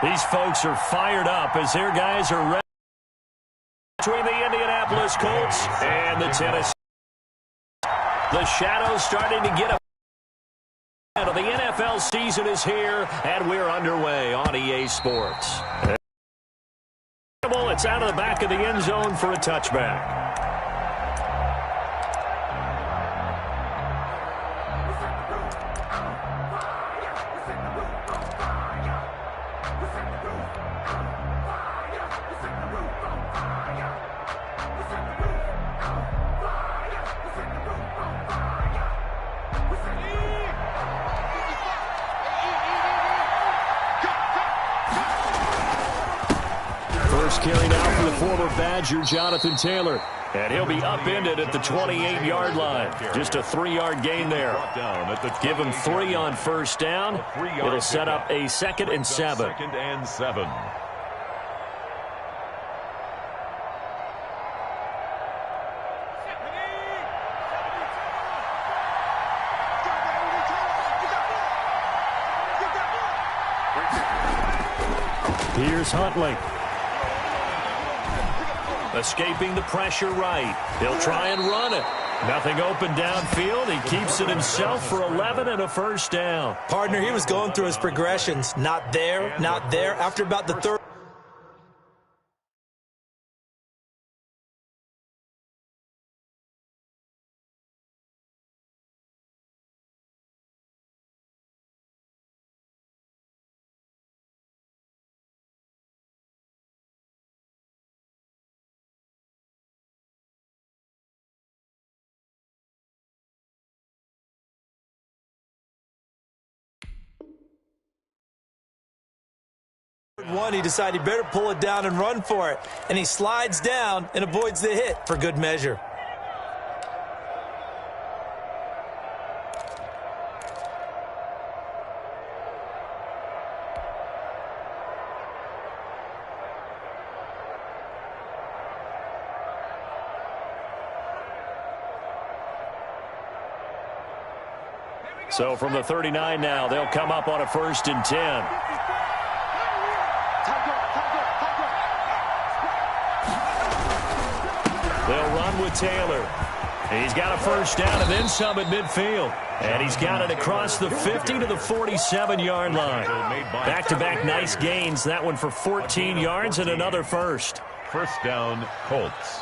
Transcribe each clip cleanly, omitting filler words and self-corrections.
These folks are fired up as their guys are ready between the Indianapolis Colts and the Tennessee. The shadows starting to get a the NFL season is here, and we're underway on EA Sports. It's out of the back of the end zone for a touchback. First carry now for the former Badger, Jonathan Taylor. And he'll be upended at the 28-yard line. Just a 3-yard gain there. Give him 3 on first down. It'll set up a 2nd and 7. Here's Huntley. Escaping the pressure right. He'll try and run it. Nothing open downfield. He keeps it himself for 11 and a first down. Partner, he was going through his progressions. Not there, not there. After about the third. One, he decided he better pull it down and run for it. And he slides down and avoids the hit for good measure. So from the 39 now, they'll come up on a 1st and 10. They'll run with Taylor. He's got a first down and then some at midfield. And he's got it across the 50 to the 47-yard line. Back-to-back nice gains. That one for 14 yards and another first. First down, Colts.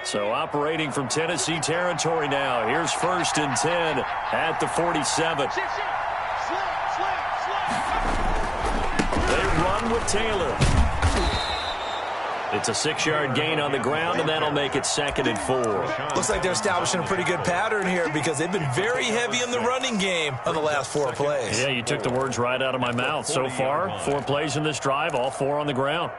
So operating from Tennessee territory now. Here's 1st and 10 at the 47. They run with Taylor. It's a 6-yard gain on the ground, and that'll make it 2nd and 4. Looks like they're establishing a pretty good pattern here because they've been very heavy in the running game on the last 4 plays. Yeah, you took the words right out of my mouth. So far, 4 plays in this drive, all 4 on the ground.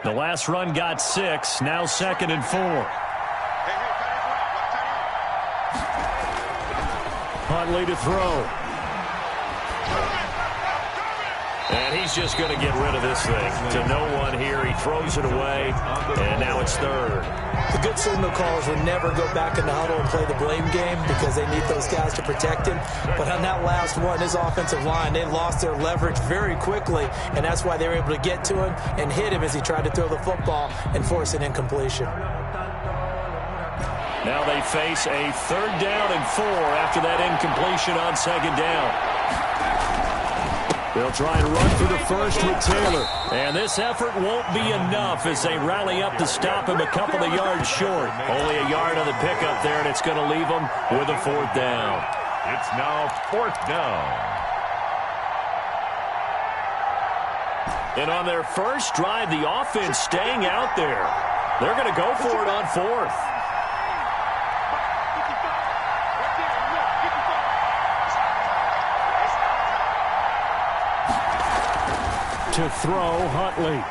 The last run got 6, now 2nd and 4. Huntley to throw. And he's just going to get rid of this thing. To no one here, he throws it away, and now it's 3rd. The good signal callers would never go back in the huddle and play the blame game because they need those guys to protect him. But on that last one, his offensive line, they lost their leverage very quickly, and that's why they were able to get to him and hit him as he tried to throw the football and force an incompletion. Now they face a 3rd down and 4 after that incompletion on 2nd down. They'll try and run for the first with Taylor. And this effort won't be enough as they rally up to stop him a couple of yards short. Only a yard on the pickup there, and it's going to leave them with a 4th down. It's now 4th down. And on their first drive, the offense staying out there. They're going to go for it on 4th. To throw, Huntley.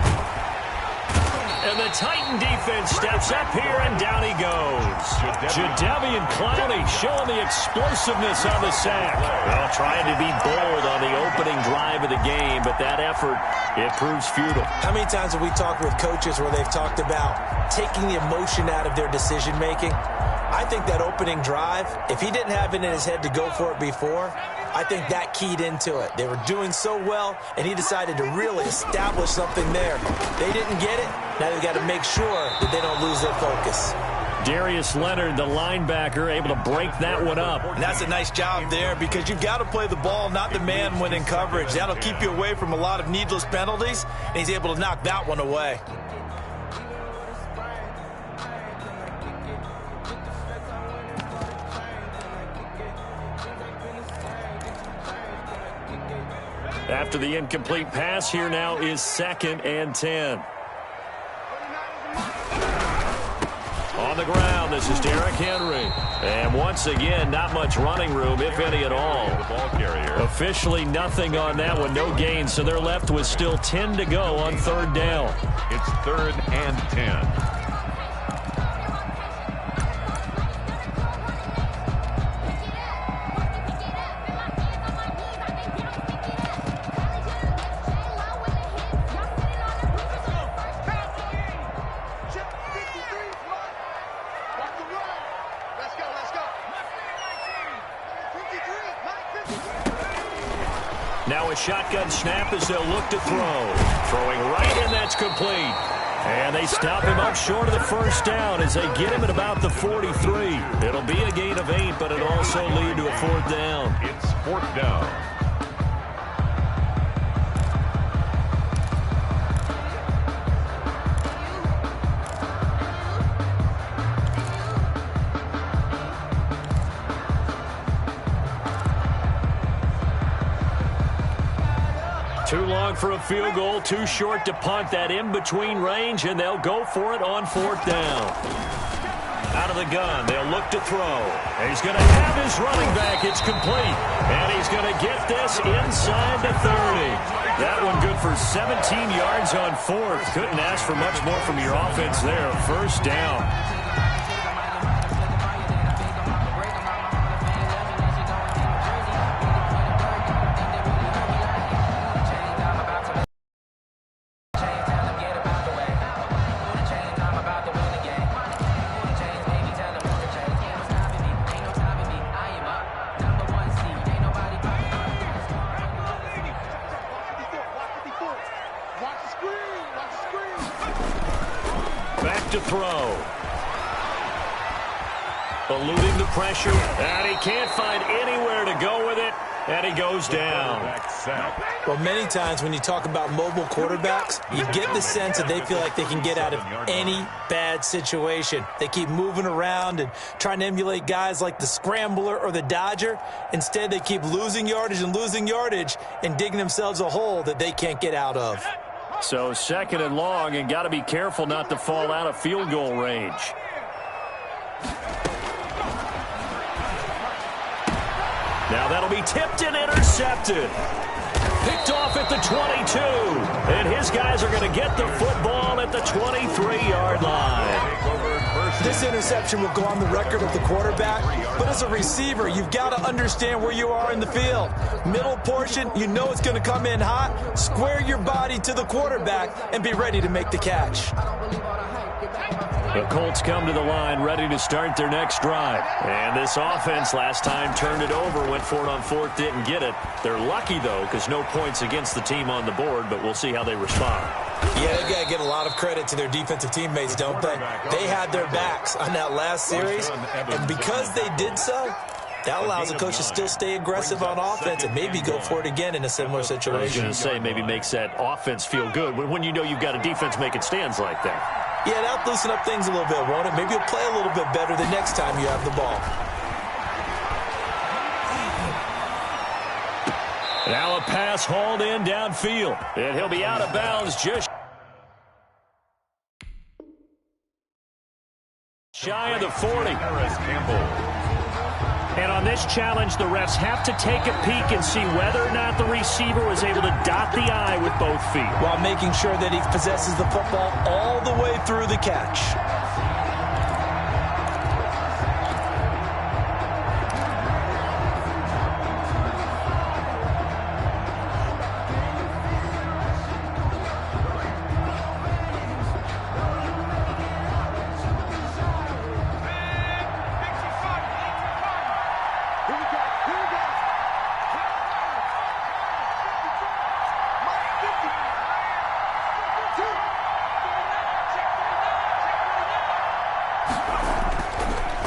And the Titan defense steps up here, and down he goes. Jadeveon Clowney showing the explosiveness on the sack. Well, trying to be bold on the opening drive of the game, but that effort, it proves futile. How many times have we talked with coaches where they've talked about taking the emotion out of their decision-making? I think that opening drive, if he didn't have it in his head to go for it before, I think that keyed into it. They were doing so well, and he decided to really establish something there. They didn't get it. Now they've got to make sure that they don't lose their focus. Darius Leonard, the linebacker, able to break that one up. And that's a nice job there because you've got to play the ball, not the man when in coverage. That'll keep you away from a lot of needless penalties, and he's able to knock that one away. After the incomplete pass, here now is 2nd and 10. On the ground, this is Derrick Henry. And once again, not much running room, if any at all. The ball carrier. Officially nothing on that one, no gain, so they're left with still 10 to go on 3rd down. It's 3rd and 10. Now a shotgun snap as they'll look to throw. Throwing right, and that's complete. And they stop him up short of the 1st down as they get him at about the 43. It'll be a gain of 8, but it'll also lead to a 4th down. It's 4th down. Too long for a field goal, too short to punt. That in-between range, and they'll go for it on 4th down. Out of the gun, they'll look to throw. And he's going to have his running back. It's complete. And he's going to get this inside the 30. That one good for 17 yards on 4th. Couldn't ask for much more from your offense there. 1st down. Back to throw. Eluding the pressure, and he can't find anywhere to go with it, and he goes down. Well, many times when you talk about mobile quarterbacks, you get the sense that they feel like they can get out of any bad situation. They keep moving around and trying to emulate guys like the Scrambler or the Dodger. Instead, they keep losing yardage and digging themselves a hole that they can't get out of. So 2nd and long, and got to be careful not to fall out of field goal range. Now that'll be tipped and intercepted. Picked off at the 22. And his guys are going to get the football at the 23-yard line. This interception will go on the record of the quarterback, but as a receiver, you've got to understand where you are in the field. Middle portion, you know it's going to come in hot. Square your body to the quarterback and be ready to make the catch. The Colts come to the line ready to start their next drive. And this offense last time turned it over, went for it on 4th, didn't get it. They're lucky, though, because no points against the team on the board, but we'll see how they respond. Yeah, they've got to get a lot of credit to their defensive teammates, don't they? They had their backs on that last series, and because they did so, that allows the coach to still stay aggressive on offense and maybe go for it again in a similar situation. I was going to say maybe makes that offense feel good when you know you've got a defense making stands like that. Yeah, that'll loosen up things a little bit, won't it? Maybe you'll play a little bit better the next time you have the ball. Now a pass hauled in downfield, and he'll be out of bounds just shy of the 40. And on this challenge, the refs have to take a peek and see whether or not the receiver was able to dot the I with both feet, while making sure that he possesses the football all the way through the catch.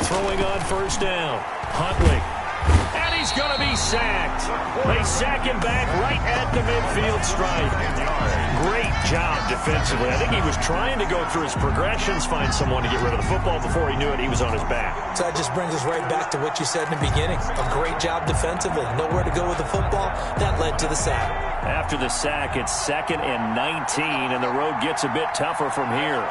throwing on first down. Huntley. And he's going to be sacked. They sack him back right at the midfield stripe. Great job defensively. I think he was trying to go through his progressions, find someone to get rid of the football. Before he knew it, he was on his back. So that just brings us right back to what you said in the beginning. A great job defensively. Nowhere to go with the football. That led to the sack. After the sack, it's 2nd and 19, and the road gets a bit tougher from here.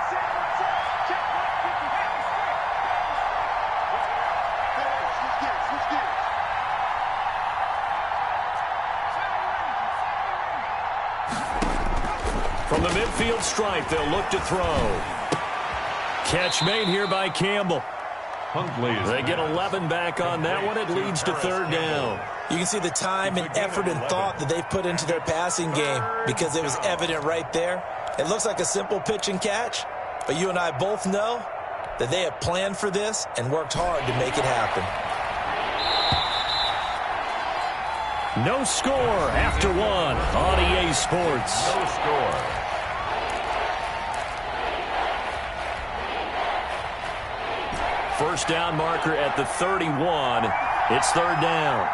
From the midfield stripe, they'll look to throw. Catch made here by Campbell. They get 11 back on that one. It leads to 3rd down. You can see the time and effort and thought that they put into their passing game because it was evident right there. It looks like a simple pitch and catch, but you and I both know that they have planned for this and worked hard to make it happen. No score after one on EA Sports. No score. First down marker at the 31. It's 3rd down.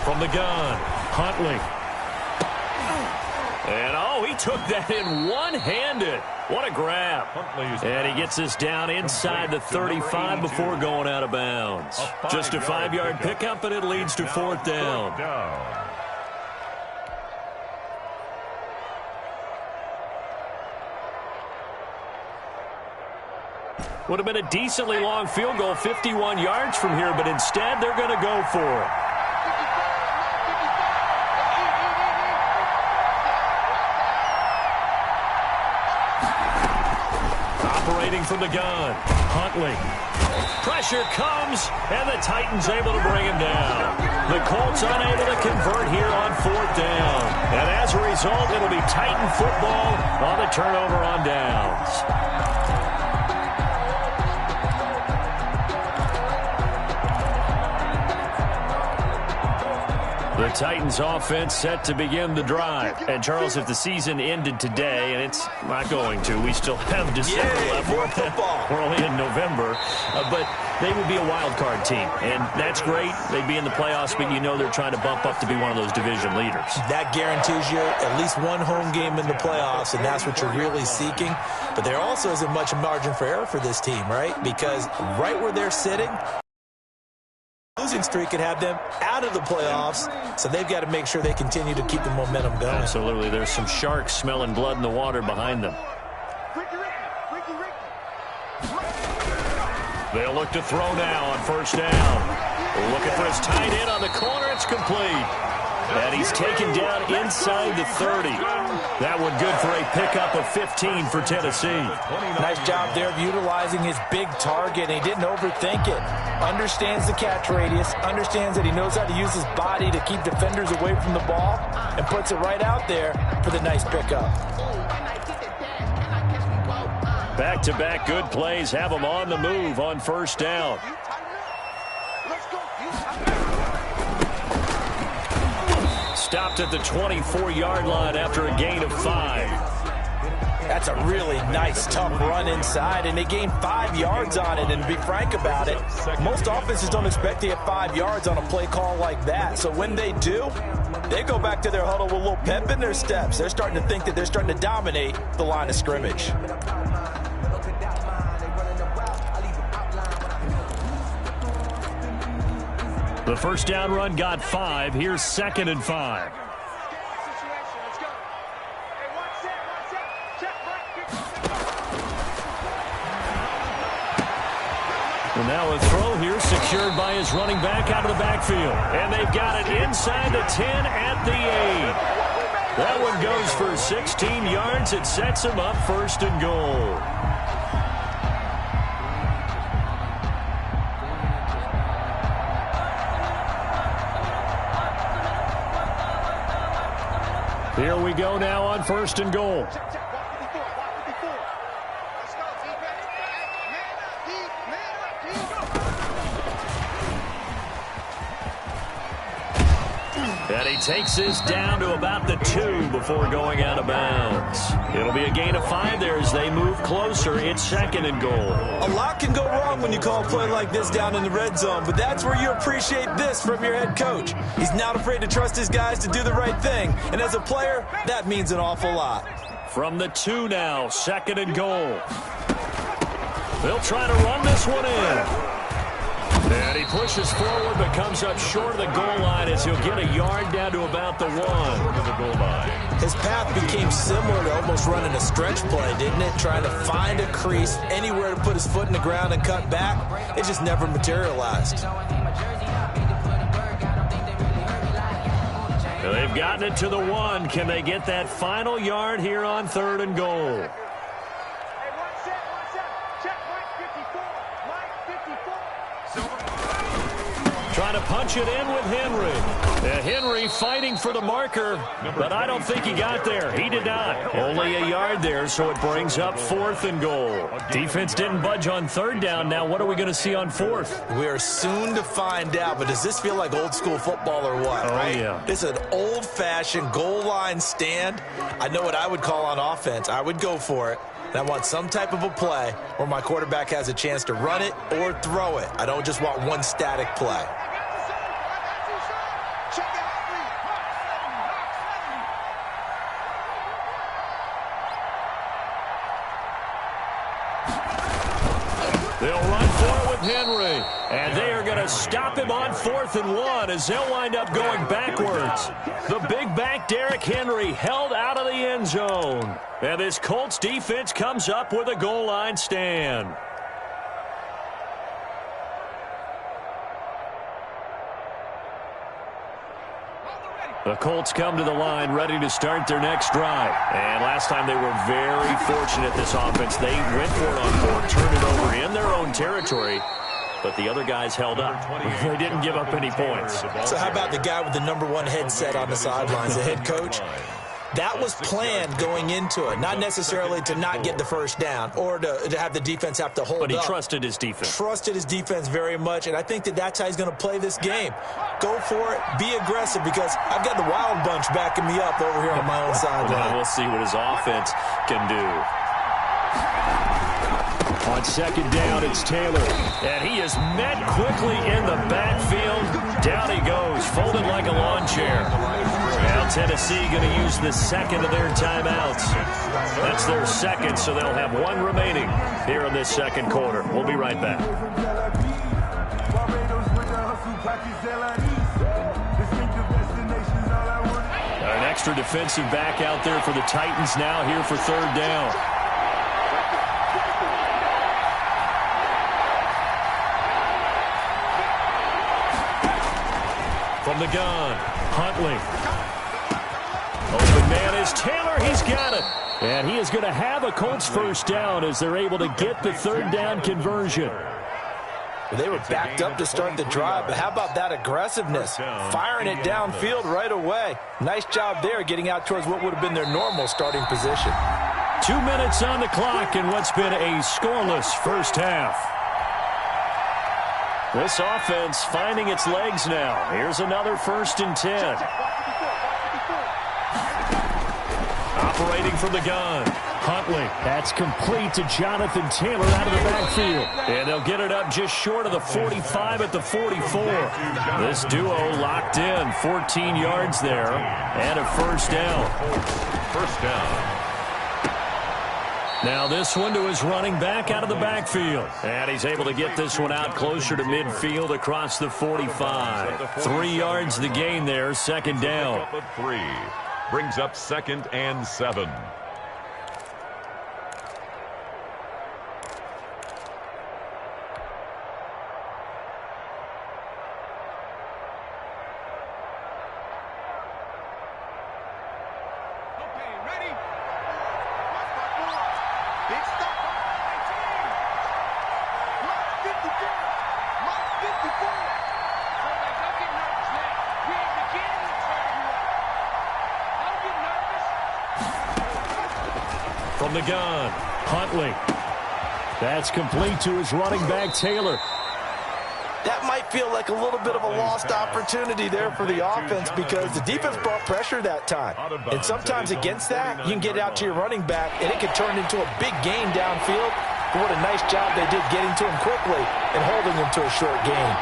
From the gun, Huntley. And, oh, he took that in one-handed. What a grab. And he gets us down inside the 35 before going out of bounds. Just a 5-yard pickup, and it leads to 4th down. Would have been a decently long field goal, 51 yards from here, but instead they're going to go for it. Operating from the gun, Huntley. Pressure comes, and the Titans able to bring him down. The Colts unable to convert here on 4th down. And as a result, it'll be Titan football on the turnover on downs. The Titans offense set to begin the drive. And, Charles, if the season ended today, and it's not going to, we still have December left. More football. We're only in November. But they would be a wild card team. And that's great. They'd be in the playoffs, but you know they're trying to bump up to be one of those division leaders. That guarantees you at least one home game in the playoffs, and that's what you're really seeking. But there also isn't much margin for error for this team, right? Because right where they're sitting, losing streak could have them out of the playoffs, so they've got to make sure they continue to keep the momentum going. Absolutely. There's some sharks smelling blood in the water behind them. They'll look to throw now on first down. Looking for his tight end on the corner. It's complete. And he's taken down inside the 30. That one good for a pickup of 15 for Tennessee. Nice job there of utilizing his big target, and he didn't overthink it. Understands the catch radius, understands that he knows how to use his body to keep defenders away from the ball, and puts it right out there for the nice pickup. Back-to-back good plays have him on the move on first down. Stopped at the 24-yard line after a gain of 5. That's a really nice, tough run inside, and they gained 5 yards on it. And to be frank about it, most offenses don't expect to get 5 yards on a play call like that. So when they do, they go back to their huddle with a little pep in their steps. They're starting to think that they're starting to dominate the line of scrimmage. The first down run got 5. Here's 2nd and 5. And now a throw here secured by his running back out of the backfield. And they've got it inside the 10 at the 8. That one goes for 16 yards. It sets him up 1st and goal. Here we go now on 1st and goal. And he takes this down to about the 2 before going out of bounds. It'll be a gain of 5 there as they move closer. It's 2nd and goal. A lot can go wrong when you call a play like this down in the red zone, but that's where you appreciate this from your head coach. He's not afraid to trust his guys to do the right thing, and as a player, that means an awful lot. From the 2 now, 2nd and goal. They'll try to run this one in. And he pushes forward but comes up short of the goal line as he'll get a yard down to about the 1. To the goal line. His path became similar to almost running a stretch play, didn't it? Trying to find a crease, anywhere to put his foot in the ground and cut back. It just never materialized. They've gotten it to the 1. Can they get that final yard here on 3rd and goal? Trying to punch it in with Henry. Henry fighting for the marker, but I don't think he got there. He did not. Only a yard there, so it brings up 4th and goal. Defense didn't budge on 3rd down. Now what are we going to see on 4th? We are soon to find out, but does this feel like old school football or what? Oh, right? yeah. It's an old-fashioned goal line stand. I know what I would call on offense. I would go for it. And I want some type of a play where my quarterback has a chance to run it or throw it. I don't just want one static play. They'll run for it with Henry. And they are going to stop him on 4th and 1 as they'll wind up going backwards. The big back Derrick Henry held out of the end zone. And this Colts defense comes up with a goal line stand. The Colts come to the line ready to start their next drive. And last time they were very fortunate, this offense. They went for it on 4th, turned it over in their own territory. But the other guys held up. They didn't give up any points. So how about the guy with the #1 headset on the sidelines, the head coach? That was planned going into it, not necessarily to not get the first down or to have the defense have to hold up. But he trusted his defense. Trusted his defense very much, and I think that's how he's going to play this game. Go for it, be aggressive, because I've got the Wild Bunch backing me up over here on my own sideline. Well, we'll see what his offense can do. On 2nd down, it's Taylor. And he is met quickly in the backfield. Down he goes, folded like a lawn chair. Now Tennessee going to use the 2nd of their timeouts. That's their 2nd, so they'll have 1 remaining here in this 2nd quarter. We'll be right back. An extra defensive back out there for the Titans now here for 3rd down. From the gun, Huntley. Open man is Taylor. He's got it. And he is going to have a Colts first down as they're able to get the 3rd down conversion. They were backed up to start the drive, but how about that aggressiveness? Firing it downfield right away. Nice job there getting out towards what would have been their normal starting position. 2 minutes on the clock in what's been a scoreless first half. This offense finding its legs now. Here's another 1st and 10. Operating from the gun. Huntley. That's complete to Jonathan Taylor out of the backfield. And they'll get it up just short of the 45 at the 44. This duo locked in. 14 yards there. And a first down. First down. Now this one to his running back out of the backfield. And he's able to get this one out closer to midfield across the 45. 3 yards the gain there, 2nd down. Up at 3. Brings up 2nd and 7. From the gun, Huntley. That's complete to his running back, Taylor. That might feel like a little bit of a lost opportunity there for the offense because the defense brought pressure that time. And sometimes against that, you can get out to your running back, and it can turn into a big gain downfield. But what a nice job they did getting to him quickly and holding him to a short gain.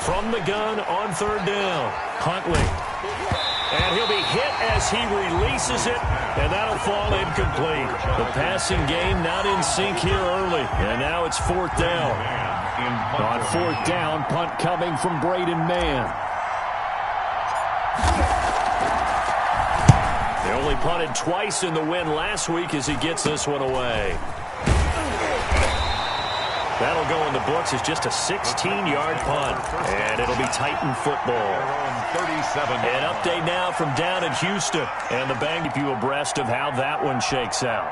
From the gun on third down, Huntley. And he'll be hit as he releases it, and that'll fall incomplete. The passing game not in sync here early, and now it's fourth down. On fourth down, punt coming from Braden Mann. They only punted twice in the win last week as he gets this one away. That'll go in the books as just a 16-yard punt, and it'll be Titan football. An update now from down in Houston, and the Bang keep you abreast of how that one shakes out.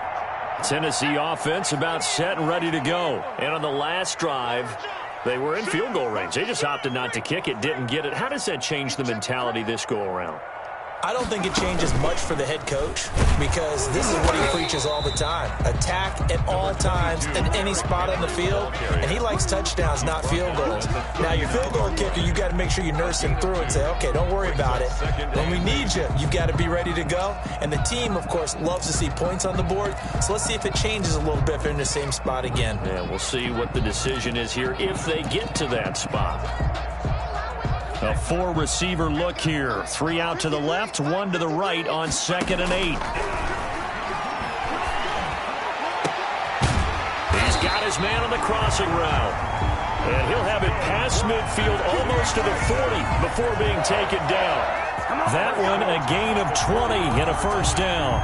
Tennessee offense about set and ready to go. And on the last drive, they were in field goal range. They just opted not to kick it, didn't get it. How does that change the mentality this go around? I don't think it changes much for the head coach because this is what he preaches all the time. Attack at all times at any spot on the field, and he likes touchdowns, not field goals. Now, your field goal kicker, you got to make sure you nurse him through and say, okay, don't worry about it. When we need you, you've got to be ready to go. And the team, of course, loves to see points on the board, so let's see if it changes a little bit if they're in the same spot again. Yeah, we'll see what the decision is here if they get to that spot. A four-receiver look here. 3 out to the left, 1 to the right on 2nd and 8. He's got his man on the crossing route. And he'll have it past midfield almost to the 40 before being taken down. That one a gain of 20 and a first down.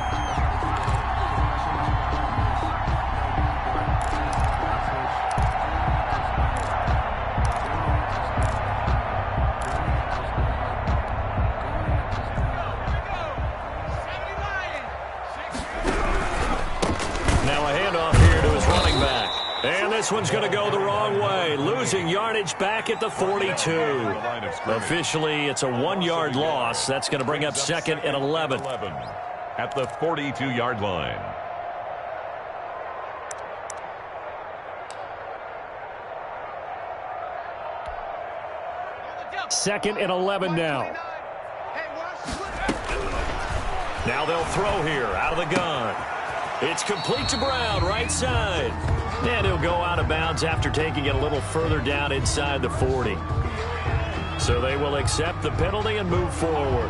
This one's going to go the wrong way, losing yardage back at the 42. Officially, it's a 1-yard loss. That's going to bring up 2nd and 11. At the 42-yard line. Second and 11 now. Now they'll throw here out of the gun. It's complete to Brown, right side. And he'll go out of bounds after taking it a little further down inside the 40. So they will accept the penalty and move forward.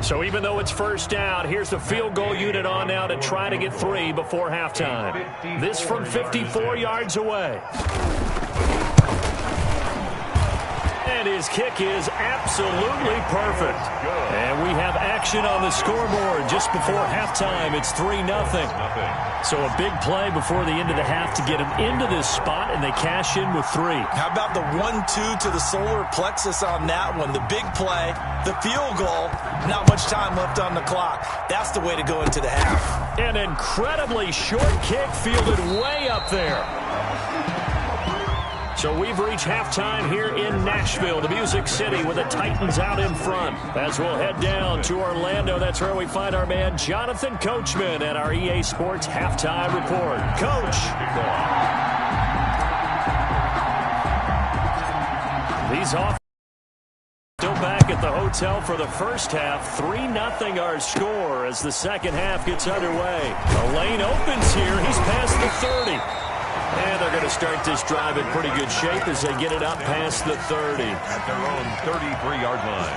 So even though it's first down, here's the field goal unit on now to try to get 3 before halftime. This from 54 yards away. And his kick is absolutely perfect. And we have action on the scoreboard just before halftime. It's 3-0. So a big play before the end of the half to get him into this spot, and they cash in with 3. How about the 1-2 to the solar plexus on that one? The big play, the field goal, not much time left on the clock. That's the way to go into the half. An incredibly short kick fielded way up there. So we've reached halftime here in Nashville, the Music City, with the Titans out in front. As we'll head down to Orlando, that's where we find our man Jonathan Coachman at our EA Sports Halftime Report. Coach. These off still back at the hotel for the first half. 3-0 our score as the second half gets underway. A lane opens here. He's past the 30. And they're going to start this drive in pretty good shape as they get it up past the 30. At their own 33-yard line.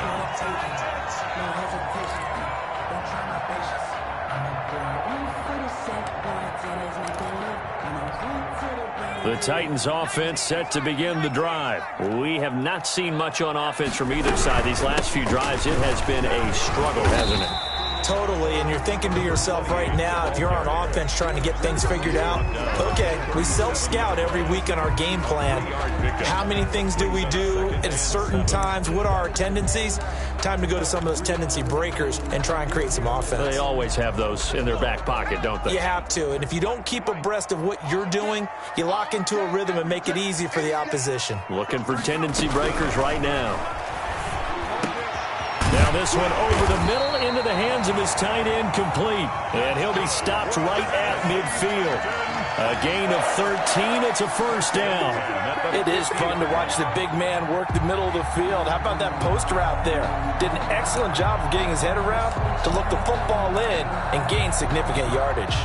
The Titans offense set to begin the drive. We have not seen much on offense from either side. These last few drives, it has been a struggle, hasn't it? Totally, and you're thinking to yourself right now, if you're on offense trying to get things figured out, okay, we self-scout every week on our game plan. How many things do we do at certain times? What are our tendencies? Time to go to some of those tendency breakers and try and create some offense. They always have those in their back pocket, don't they? You have to, and if you don't keep abreast of what you're doing, you lock into a rhythm and make it easy for the opposition. Looking for tendency breakers right now. Now this one over the middle into the hands of his tight end, complete. And he'll be stopped right at midfield. A gain of 13. It's a first down. It is fun to watch the big man work the middle of the field. How about that post route there? Did an excellent job of getting his head around to look the football in and gain significant yardage.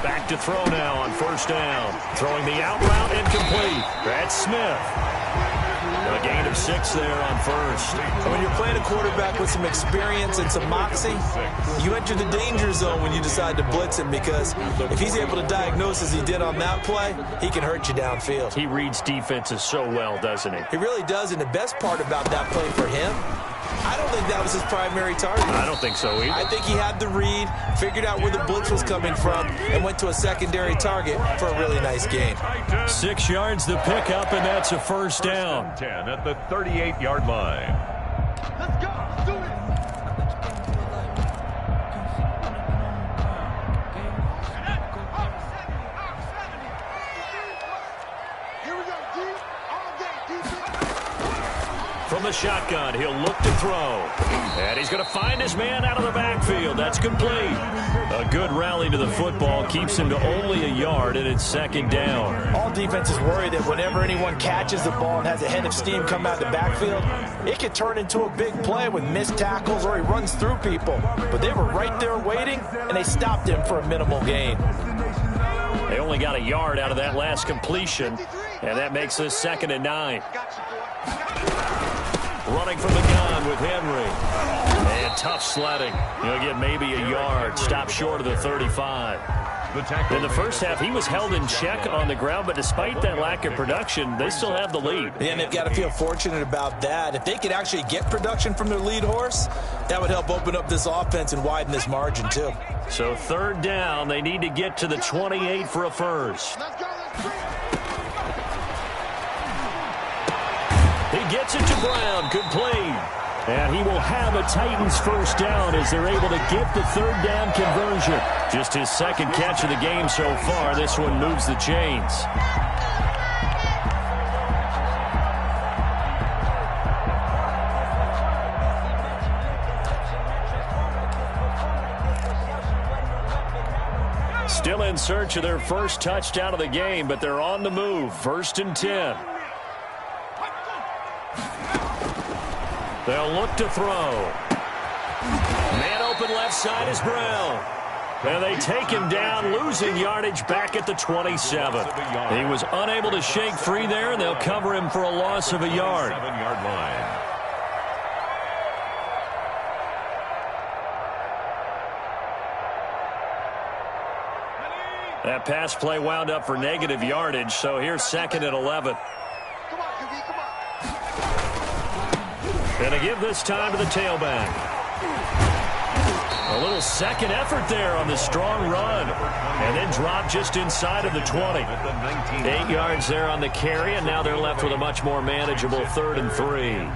Back to throw now on first down. Throwing the out route incomplete. That's Smith. A gain of 6 there on first. When you're playing a quarterback with some experience and some moxie, you enter the danger zone when you decide to blitz him, because if he's able to diagnose as he did on that play, he can hurt you downfield. He reads defenses so well, doesn't he? He really does, and the best part about that play for him, I don't think that was his primary target. I don't think so either. I think he had the read, figured out where the blitz was coming from, and went to a secondary target for a really nice gain. 6 yards the pickup, and that's a first down. 10 at the 38-yard line. Let's go. Let's do it. Here we go, D. All day, defense. From the shotgun, he'll look to throw. And he's going to find his man out of the backfield. That's complete. A good rally to the football keeps him to only a yard, and it's second down. All defenses worry that whenever anyone catches the ball and has a head of steam come out of the backfield, it could turn into a big play with missed tackles or he runs through people. But they were right there waiting, and they stopped him for a minimal gain. They only got a yard out of that last completion, and that makes this 2nd and 9. Running from the gun with Henry. And tough sledding. He'll get maybe a yard. Stop short of the 35. In the first half, he was held in check on the ground, but despite that lack of production, they still have the lead. And they've got to feel fortunate about that. If they could actually get production from their lead horse, that would help open up this offense and widen this margin, too. So 3rd down, they need to get to the 28 for a first. Let's go. Let's go. He gets it to Brown, complete. And he will have a Titans first down as they're able to get the 3rd down conversion. Just his 2nd catch of the game so far. This one moves the chains. Still in search of their first touchdown of the game, but they're on the move. 1st and 10. They'll look to throw. Man open left side is Brown. And they take him down, losing yardage back at the 27. He was unable to shake free there, and they'll cover him for a loss of a yard. 7-yard line. That pass play wound up for negative yardage, so here's 2nd and 11. Come on, QB. Come on. And they give this time to the tailback. A little second effort there on the strong run. And then drop just inside of the 20. 8 yards there on the carry, and now they're left with a much more manageable 3rd and 3.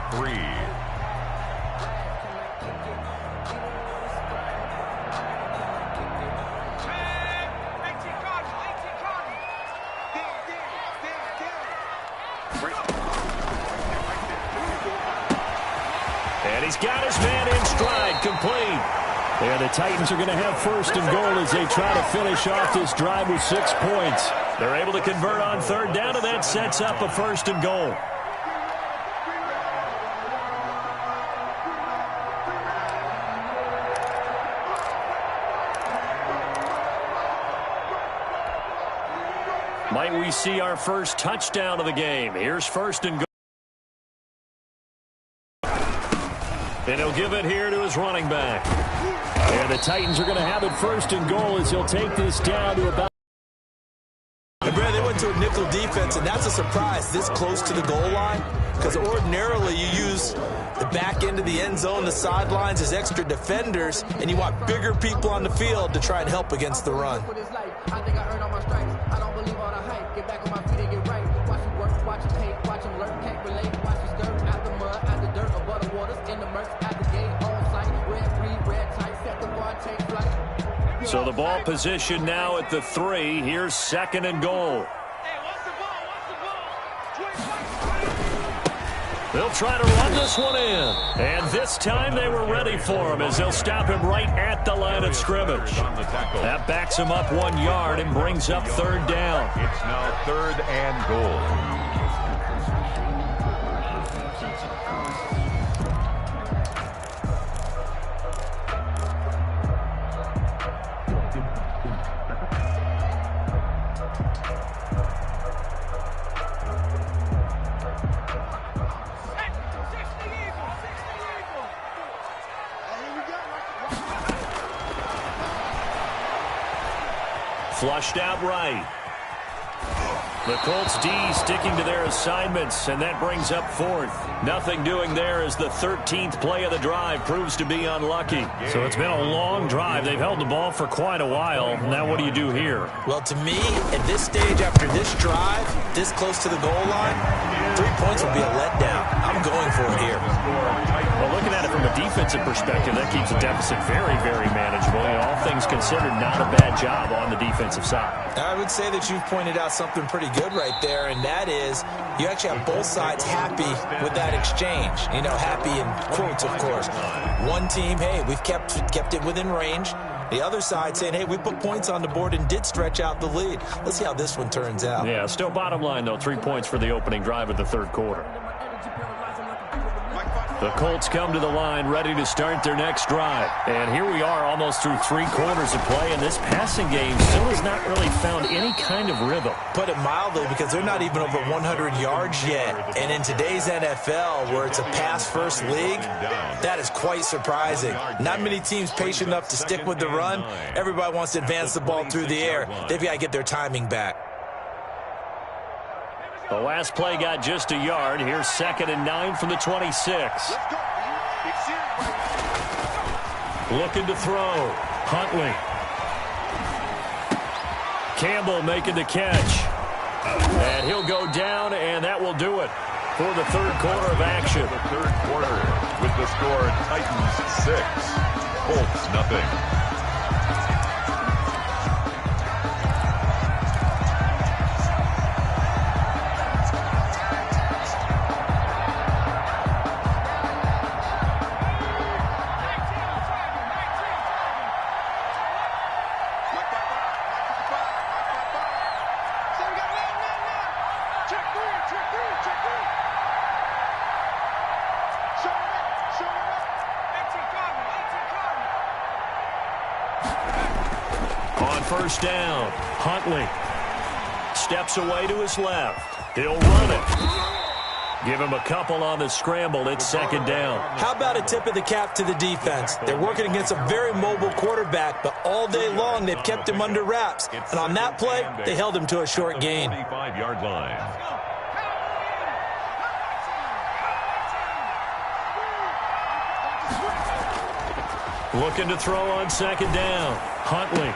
And he's got his man in stride, complete. And the Titans are going to have 1st and goal as they try to finish off this drive with 6 points. They're able to convert on 3rd down, and that sets up a 1st and goal. Might we see our first touchdown of the game? Here's 1st and goal. And he'll give it here to his Bengals running back. And the Titans are going to have it first and goal as he'll take this down to about. Brad, they went to a nickel defense, and that's a surprise this close to the goal line, because ordinarily you use the back end of the end zone, the sidelines as extra defenders, and you want bigger people on the field to try and help against the run. I think I earned all my stripes. I don't believe all the hype. Get back on my feet and get right. Watch him work, watch him hate, watch him learn, can't relate. Watch him skirt out the mud, out the dirt, above the waters, in the murks, at the gate, on sight. Red free, red tight, set the bar, take flight. So the ball position now at the 3. Here's second and goal. They'll try to run this one in. And this time they were ready for him as they'll stop him right at the line of scrimmage. That backs him up 1 yard and brings up third down. It's now third and goal. Flushed out right. The Colts D sticking to their assignments, and that brings up fourth. Nothing doing there as the 13th play of the drive proves to be unlucky. So it's been a long drive. They've held the ball for quite a while. Now what do you do here? Well, to me, at this stage after this drive, this close to the goal line, 3 points will be a letdown. I'm going for it here. Well, looking at it from a defensive perspective, that keeps the deficit very, very manageable. And all things considered, not a bad job on the defensive side. I would say that you've pointed out something pretty good right there, and that is you actually have both sides happy with that exchange. You know, happy in quotes, of course. One team, hey, we've kept it within range. The other side saying, hey, we put points on the board and did stretch out the lead. Let's see how this one turns out. Yeah, still bottom line, though, 3 points for the opening drive of the third quarter. The Colts come to the line ready to start their next drive. And here we are almost through 3 quarters of play, and this passing game still has not really found any kind of rhythm. Put it mildly, because they're not even over 100 yards yet. And in today's NFL, where it's a pass-first league, that is quite surprising. Not many teams patient enough to stick with the run. Everybody wants to advance the ball through the air. They've got to get their timing back. The last play got just a yard. Here's 2nd and 9 from the 26. Looking to throw. Huntley. Campbell making the catch. And he'll go down, and that will do it for the third quarter of action. The third quarter with the score Titans 6, Colts nothing. First down. Huntley steps away to his left. He'll run it. Give him a couple on the scramble. It's 2nd down. How about a tip of the cap to the defense? They're working against a very mobile quarterback, but all day long they've kept him under wraps. And on that play, they held him to a short gain. 45-yard line. Looking to throw on 2nd down. Huntley.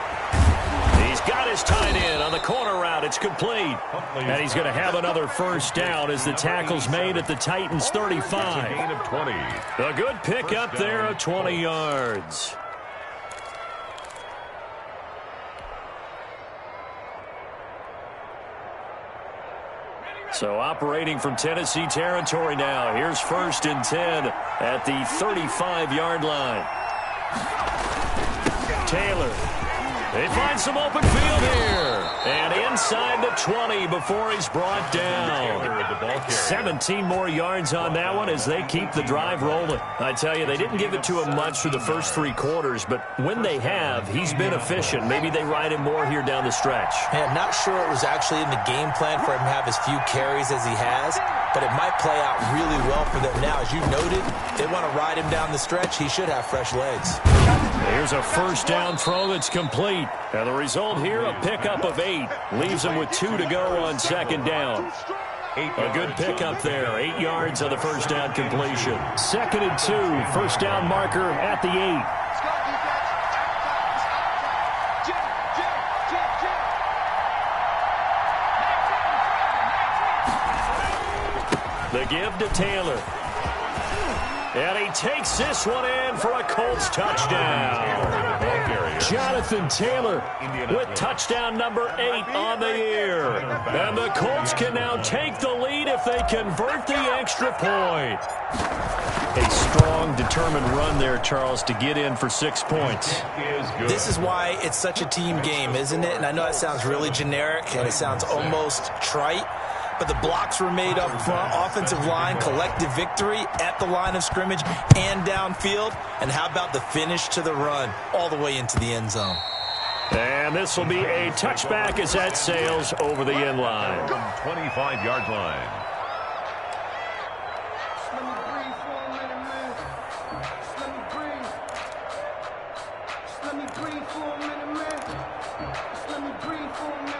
He's got his tight end on the corner route. It's complete. And he's going to have another first down as the tackle's made at the Titans' 35. Gain of 20. A good pick up there of 20 yards. So operating from Tennessee territory now. Here's 1st and 10 at the 35-yard line. Taylor. They find some open field here. And inside the 20 before he's brought down. 17 more yards on that one as they keep the drive rolling. I tell you, they didn't give it to him much through the first 3 quarters, but when they have, he's been efficient. Maybe they ride him more here down the stretch. Hey, I'm not sure it was actually in the game plan for him to have as few carries as he has, but it might play out really well for them now. As you noted, they want to ride him down the stretch. He should have fresh legs. Here's a first down throw that's complete. And the result here, a pickup of 8. Leaves them with 2 to go on second down. A good pickup there. 8 yards on the first down completion. 2nd and 2. First down marker at the 8. The give to Taylor. And he takes this one in for a Colts touchdown. Jonathan Taylor with touchdown number 8 on the year. And the Colts can now take the lead if they convert the extra point. A strong, determined run there, Charles, to get in for 6 points. This is why it's such a team game, isn't it? And I know that sounds really generic, and it sounds almost trite. But the blocks were made up front, offensive line, collective victory at the line of scrimmage and downfield. And how about the finish to the run all the way into the end zone? And this will be a touchback as that sails over the end line. 25-yard line. Let me breathe for a minute, man. Let me breathe. Let me breathe for a minute, man. Let me breathe for a minute.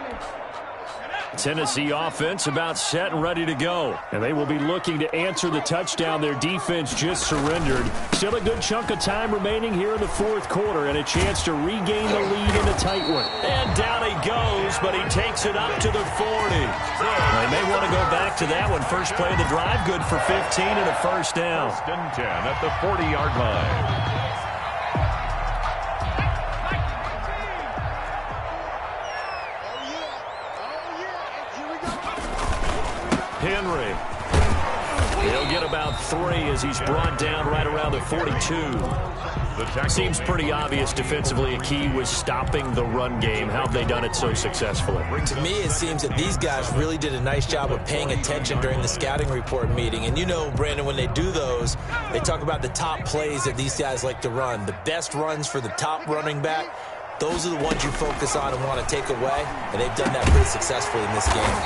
Tennessee offense about set and ready to go. And they will be looking to answer the touchdown their defense just surrendered. Still a good chunk of time remaining here in the fourth quarter and a chance to regain the lead in a tight one. And down he goes, but he takes it up to the 40. They may want to go back to that one. First play of the drive, good for 15 and a first down. 1st and 10 at the 40-yard line. Henry. He'll get about 3 as he's brought down right around the 42. Seems pretty obvious defensively a key was stopping the run game. How have they done it so successfully? To me, it seems that these guys really did a nice job of paying attention during the scouting report meeting. And you know, Brandon, when they do those, they talk about the top plays that these guys like to run. The best runs for the top running back. Those are the ones you focus on and want to take away, and they've done that pretty successfully in this game.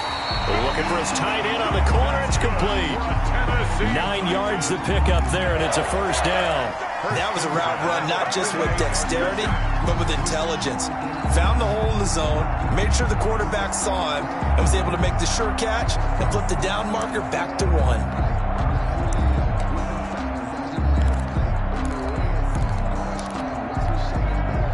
Looking for his tight end on the corner. It's complete. 9 yards to pick up there, and it's a first down. That was a route run not just with dexterity, but with intelligence. Found the hole in the zone, made sure the quarterback saw him, and was able to make the sure catch and flip the down marker back to 1.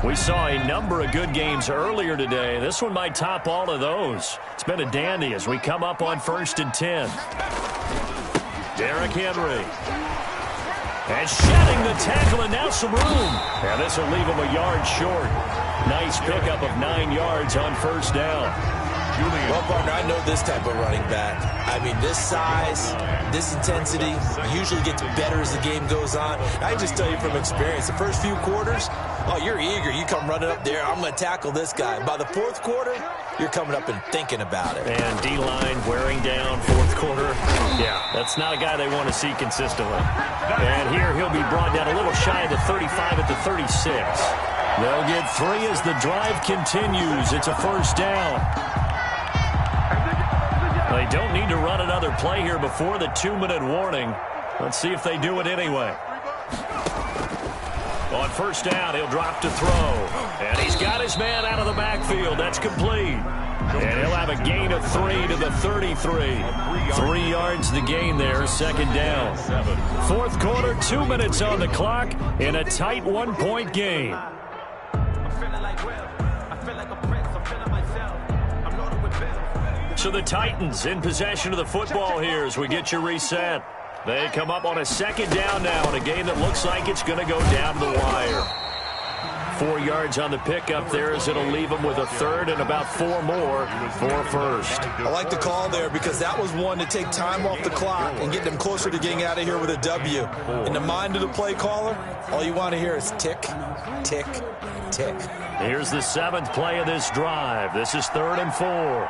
We saw a number of good games earlier today. This one might top all of those. It's been a dandy as we come up on 1st and 10. Derrick Henry. And shedding the tackle, and now some room. And this will leave him a yard short. Nice pickup of 9 yards on first down. Well, partner, I know this type of running back. I mean, this size, this intensity usually gets better as the game goes on. I just tell you from experience, the first few quarters, oh, you're eager. You come running up there, I'm going to tackle this guy. By the fourth quarter, you're coming up and thinking about it. And D-line wearing down fourth quarter. Yeah, that's not a guy they want to see consistently. And here he'll be brought down a little shy of the 35 at the 36. They'll get 3 as the drive continues. It's a first down. They don't need to run another play here before the 2-minute warning. Let's see if they do it anyway. On first down, he'll drop to throw. And he's got his man out of the backfield. That's complete. And he'll have a gain of 3 to the 33. 3 yards the gain there, second down. Fourth quarter, 2 minutes on the clock in a tight 1-point game. So the Titans in possession of the football here as we get you reset. They come up on a second down now in a game that looks like it's going to go down to the wire. 4 yards on the pickup there as it'll leave them with a third and about 4 more for first. I like the call there because that was one to take time off the clock and get them closer to getting out of here with a W. In the mind of the play caller, all you want to hear is tick, tick, tick. Here's the 7th play of this drive. This is 3rd and 4.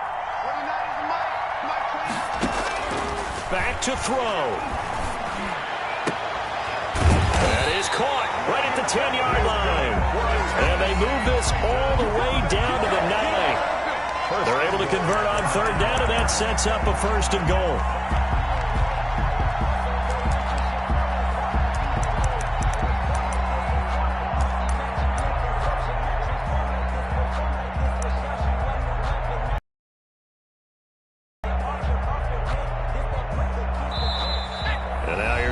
Back to throw. That is caught right at the 10-yard line. And they move this all the way down to the 9. They're able to convert on third down, and that sets up a 1st and goal.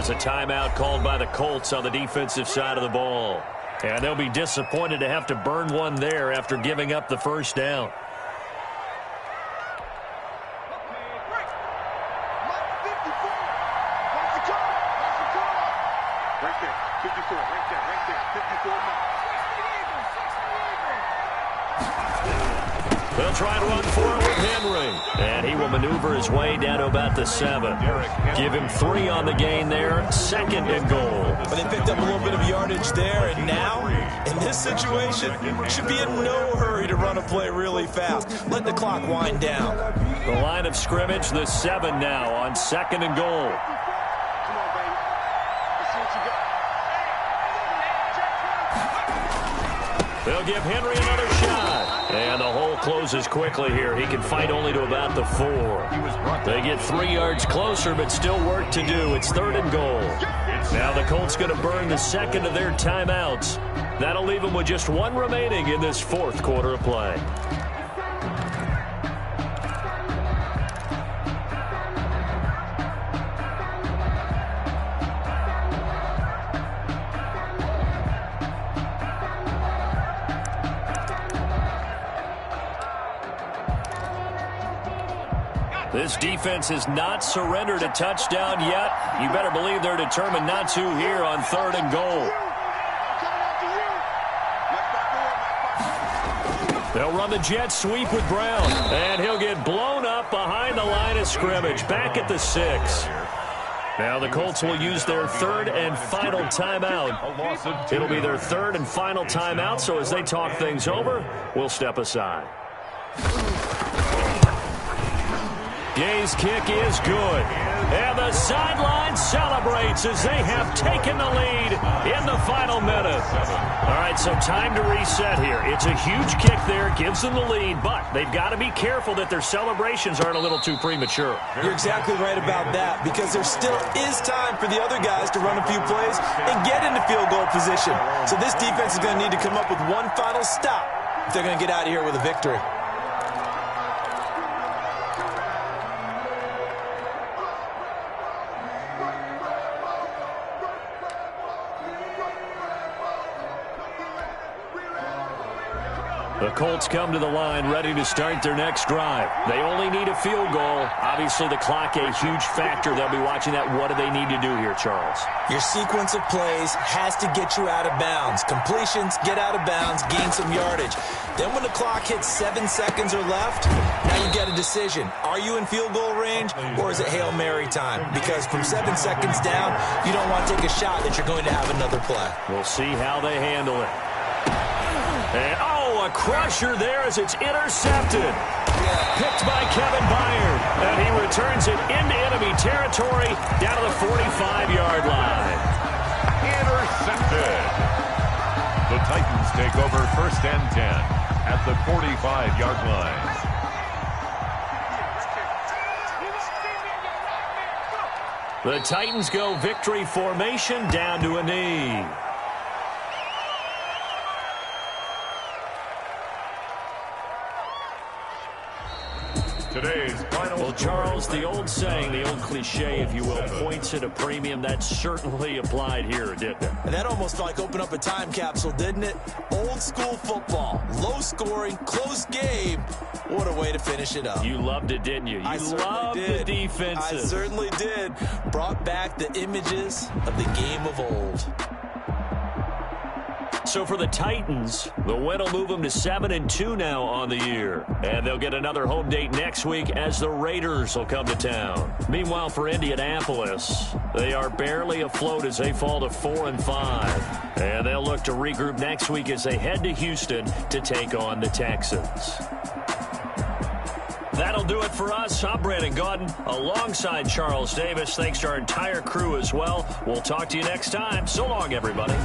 There's a timeout called by the Colts on the defensive side of the ball. And they'll be disappointed to have to burn one there after giving up the first down. They'll try and run for it with Henry. And he will maneuver his way down to about the 7. Give him 3 on the gain there. 2nd and goal. But they picked up a little bit of yardage there, and now, in this situation, should be in no hurry to run a play really fast. Let the clock wind down. The line of scrimmage, the 7 now on 2nd and goal. They'll give Henry another shot. And the hole closes quickly here. He can fight only to about the 4. They get 3 yards closer, but still work to do. It's 3rd and goal. Now the Colts going to burn the 2nd of their timeouts. That'll leave them with just 1 remaining in this 4th quarter of play. This defense has not surrendered a touchdown yet. You better believe they're determined not to here on 3rd and goal. They'll run the jet sweep with Brown. And he'll get blown up behind the line of scrimmage. Back at the 6. Now the Colts will use their 3rd and final timeout. It'll be their 3rd and final timeout, so as they talk things over, we'll step aside. Gay's kick is good. And the sideline celebrates as they have taken the lead in the final minute. All right, so time to reset here. It's a huge kick there, gives them the lead, but they've got to be careful that their celebrations aren't a little too premature. You're exactly right about that, because there still is time for the other guys to run a few plays and get into field goal position. So this defense is going to need to come up with one final stop if they're going to get out of here with a victory. The Colts come to the line ready to start their next drive. They only need a field goal. Obviously, the clock a huge factor. They'll be watching that. What do they need to do here, Charles? Your sequence of plays has to get you out of bounds. Completions, get out of bounds, gain some yardage. Then when the clock hits 7 seconds or left, now you get a decision. Are you in field goal range, or is it Hail Mary time? Because from 7 seconds down, you don't want to take a shot that you're going to have another play. We'll see how they handle it. And, a crusher there as it's intercepted. Picked by Kevin Byard. And he returns it into enemy territory down to the 45-yard line. Intercepted. The Titans take over 1st and 10 at the 45-yard line. The Titans go victory formation down to a knee. Today's final. Well, Charles, the old saying, the old cliche, if you will, points at a premium, that certainly applied here, didn't it? And that almost like opened up a time capsule, didn't it? Old school football, low scoring, close game. What a way to finish it up. You loved it, didn't you? You loved the defenses. I certainly did. Brought back the images of the game of old. So for the Titans, the win will move them to 7-2 now on the year. And they'll get another home date next week as the Raiders will come to town. Meanwhile, for Indianapolis, they are barely afloat as they fall to 4-5. And they'll look to regroup next week as they head to Houston to take on the Texans. That'll do it for us. I'm Brandon Gaudin alongside Charles Davis. Thanks to our entire crew as well. We'll talk to you next time. So long, everybody.